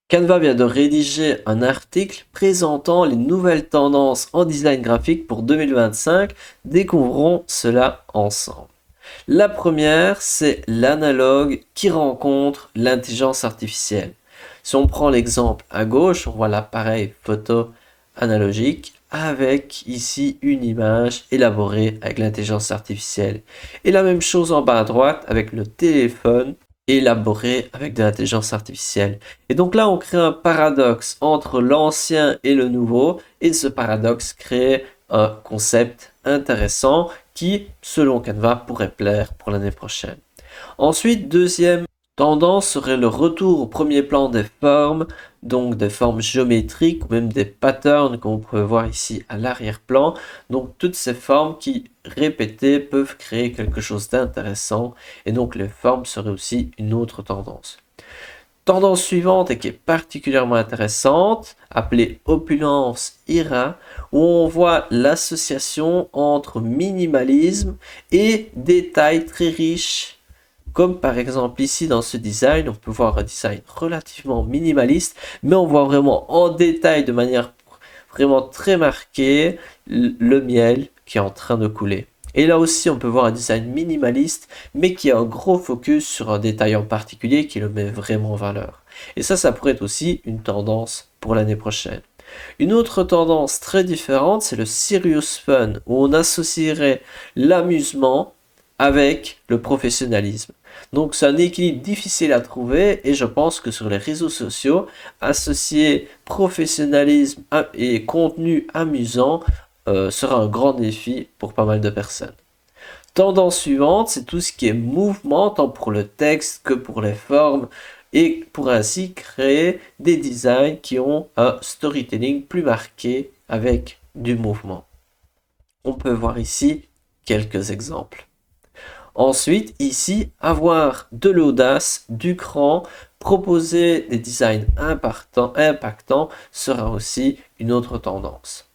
Canva vient de rédiger un article présentant les nouvelles tendances en design graphique pour 2025. Découvrons cela ensemble. La première, c'est l'analogue qui rencontre l'intelligence artificielle. Si on prend l'exemple à gauche, on voit l'appareil photo analogique avec ici une image élaborée avec l'intelligence artificielle. Et la même chose en bas à droite avec le téléphone élaboré avec de l'intelligence artificielle. Et donc là, on crée un paradoxe entre l'ancien et le nouveau, et ce paradoxe crée un concept intéressant qui, selon Canva, pourrait plaire pour l'année prochaine. Ensuite, deuxième tendance serait le retour au premier plan des formes, donc des formes géométriques ou même des patterns qu'on peut voir ici à l'arrière-plan. Donc toutes ces formes qui, répétées, peuvent créer quelque chose d'intéressant, et donc les formes seraient aussi une autre tendance. Tendance suivante et qui est particulièrement intéressante, appelée opulence ira, où on voit l'association entre minimalisme et détails très riches. Comme par exemple ici dans ce design, on peut voir un design relativement minimaliste, mais on voit vraiment en détail de manière vraiment très marquée le miel qui est en train de couler. Et là aussi, on peut voir un design minimaliste, mais qui a un gros focus sur un détail en particulier qui le met vraiment en valeur. Et ça pourrait être aussi une tendance pour l'année prochaine. Une autre tendance très différente, c'est le serious fun, où on associerait l'amusement avec le professionnalisme. Donc c'est un équilibre difficile à trouver, et je pense que sur les réseaux sociaux, associer professionnalisme et contenu amusant sera un grand défi pour pas mal de personnes. Tendance suivante, c'est tout ce qui est mouvement, tant pour le texte que pour les formes, et pour ainsi créer des designs qui ont un storytelling plus marqué avec du mouvement. On peut voir ici quelques exemples. Ensuite, ici, avoir de l'audace, du cran, proposer des designs impactants sera aussi une autre tendance.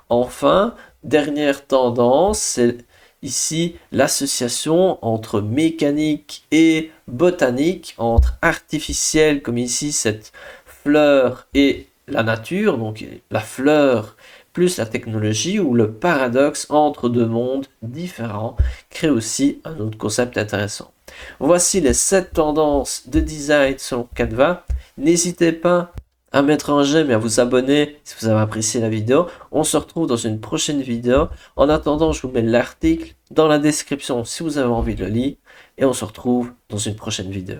Enfin, dernière tendance, c'est ici l'association entre mécanique et botanique, entre artificiel comme ici cette fleur et la nature, donc la fleur plus la technologie, où le paradoxe entre deux mondes différents crée aussi un autre concept intéressant. Voici les 7 tendances de design selon Canva. N'hésitez pas à mettre un j'aime et à vous abonner si vous avez apprécié la vidéo. On se retrouve dans une prochaine vidéo. En attendant, je vous mets l'article dans la description si vous avez envie de le lire. Et on se retrouve dans une prochaine vidéo.